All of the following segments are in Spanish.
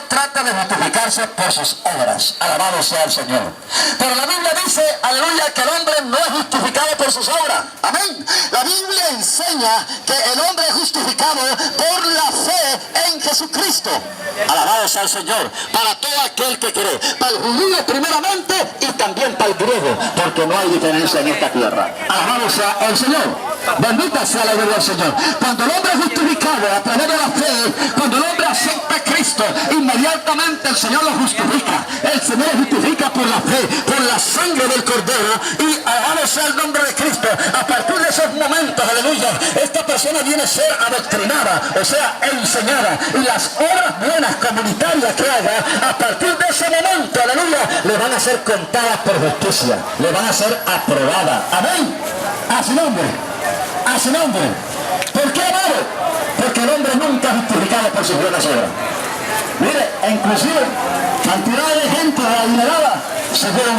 trata de justificarse por sus obras. Alabado sea el Señor. Pero la Biblia dice, aleluya, que el hombre no es justificado por sus obras. Amén. La Biblia enseña que el hombre es justificado por la fe en Jesucristo. Alabado sea el Señor. Para todo aquel que cree. Para el judío primeramente y también para el griego. Porque no hay diferencia en esta tierra. Alabado sea el Señor. Bendita sea la gloria del Señor. Cuando el hombre es justificado a través de la fe, cuando el hombre acepta a Cristo, inmediatamente el Señor lo justifica. El Señor lo justifica por la fe, por la sangre del Cordero, y alabado sea el nombre de Cristo. A partir de esos momentos, aleluya, esta persona viene a ser adoctrinada, o sea, enseñada, y las obras buenas comunitarias que haga, a partir de ese momento, aleluya, le van a ser contadas por justicia, le van a ser aprobadas. Amén. A su nombre. A su nombre. ¿Por qué, amado? Porque el hombre nunca es justificado por sus buenas obras. Mire, inclusive, cantidad de gente adinerada, según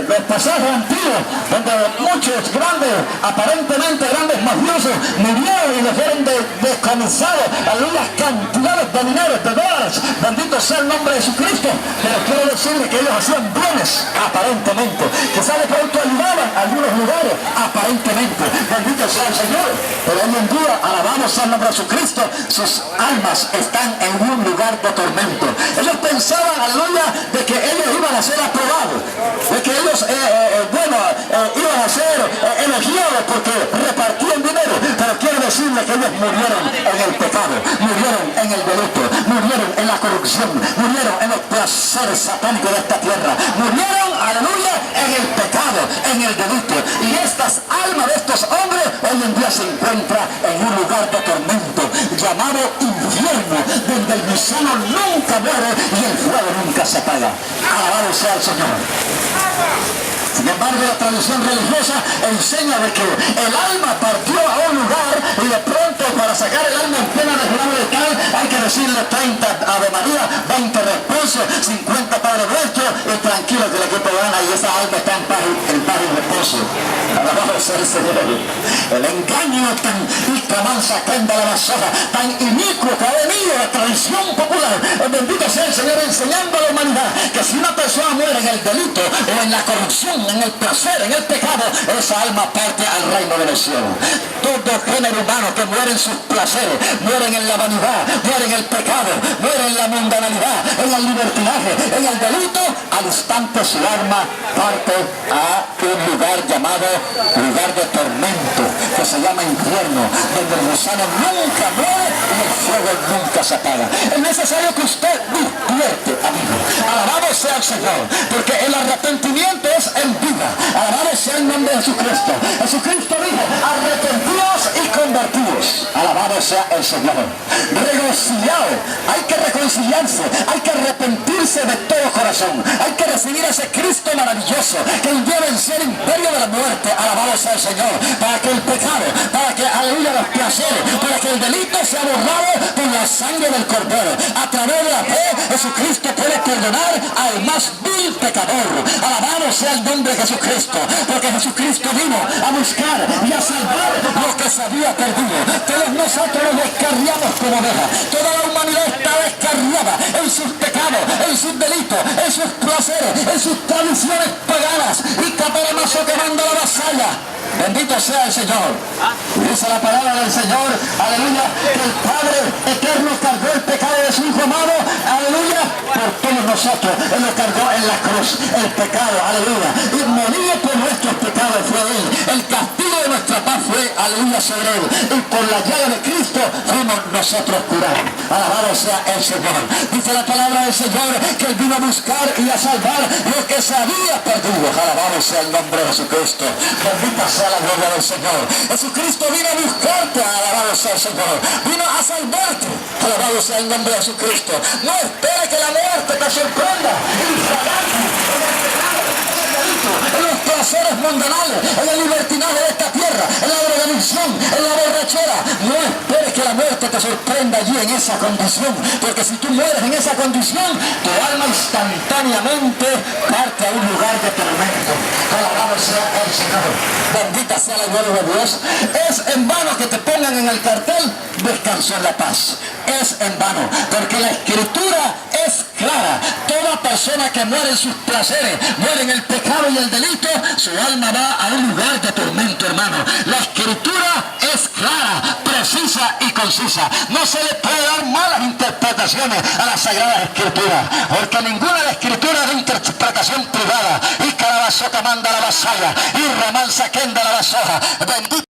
los pasajes antiguos, donde muchos grandes, aparentemente grandes mafiosos, murieron y los fueron descomisados a unas cantidades de dinero, de dólares. Bendito sea el nombre de Jesucristo. Pero quiero decirle que ellos hacían bienes, aparentemente, que sabe pronto ayudaban a algunos lugares, aparentemente. Bendito sea el Señor. Pero hoy en día, alabamos al nombre de Jesucristo, sus almas están en un lugar de tormento. Ellos pensaban, aleluya, de que ellos iban a ser aprobados, de que ellos, iban a ser elogiados porque repartían dinero. Pero quiero decirles que ellos murieron en el pecado, murieron en el delito, murieron en la corrupción, murieron en los placeres satánicos de esta tierra, murieron, aleluya, en el pecado, en el delito. Y estas almas de estos hombres hoy en día se encuentran en un lugar de tormento llamado infierno, donde el gusano nunca muere y el fuego nunca se apaga. Alabado sea el Señor. Sin embargo, la tradición religiosa enseña de que el alma partió a un lugar y de pronto para sacar el alma en pena de jurado de tal hay que decirle 30 Ave María, 20 responsos, 50 Padre Nuestro y tranquilo que el equipo gana y esa alma está en paz y reposo. Alabado sea el Señor. El engaño tan mansa de la basura, tan inicuo que ha venido la tradición popular. Bendito sea el Señor enseñando a la humanidad que si una persona muere en el delito o en la corrupción, en el placer, en el pecado, esa alma parte al reino de los cielos. Todo género humano que muere en sus placeres, mueren en la vanidad, mueren en el pecado, mueren en la mundanalidad, en el libertinaje, en el delito, al instante su alma parte a un lugar llamado lugar de tormento, que se llama infierno, donde el gusano nunca muere y el fuego nunca se apaga. Es necesario que usted despierte, amigo. Alabado sea el Señor, porque el arrepentimiento es en vida. Alabado sea el nombre de Jesucristo. Jesucristo dijo, arrepentíos y convertíos. Alabado sea el Señor. Regocillaos. Hay que reconciliarse, hay que arrepentirse de todo corazón. Hay que recibir a ese Cristo maravilloso que un día venció el imperio de la muerte. Alabado sea el Señor. Para que el pecado, para que, aleluya, los placeres, para que el delito sea borrado con la sangre del Cordero. A través de la fe, Jesucristo puede perdonar al más vil pecador. Alabado sea el nombre de Jesucristo, porque Jesucristo vino a buscar y a salvar lo que se había perdido. Todos nosotros nos descarriamos como ovejas. Toda la humanidad está descarriada en sus pecados, en sus delitos, en sus placeres, en sus tradiciones paganas. Y Caparamazo que manda la vasalla. Bendito sea el Señor. Dice la palabra del Señor, aleluya, que el Padre eterno cargó el pecado de su Hijo amado, aleluya, por todos nosotros. Él lo cargó en la cruz, el pecado, aleluya. Y morir por nuestros pecados fue Él. El castigo de nuestra paz fue, aleluya, sobre Él. Y por la llaga de Cristo fuimos nosotros curados. Alabado sea el Señor. Dice la palabra del Señor que Él vino a buscar y a salvar lo que se había perdido. Alabado sea el nombre de Jesucristo. Bendita sea la gloria del Señor. Jesucristo vino a buscarte, alabado sea el Señor. Vino a salvarte, alabado sea el nombre de Jesucristo. No espere que la muerte te sorprenda. Infragante en el pecado, en el delito, en los placeres mundanales, en el libertinaje de esta tierra, en la drogadicción, en la borrachera. No esperes que la muerte te sorprenda allí en esa condición, porque si tú mueres en esa condición, tu alma instantáneamente parte a un lugar de tormento. Alabado sea el Señor. Bendita sea la gloria de Dios. Es en vano que te pongan en el cartel descanso en la paz. Es en vano, porque la Escritura es clara. Toda persona que muere en sus placeres, muere en el pecado y el delito, su alma va a un lugar de tormento, hermano. La Escritura es clara, precisa y concisa. No se le puede dar malas interpretaciones a las Sagradas Escrituras, porque ninguna de las Escrituras es de interpretación privada. Y Carabazota manda la vasalla, y Raman Saquenda la vasoja. Bendito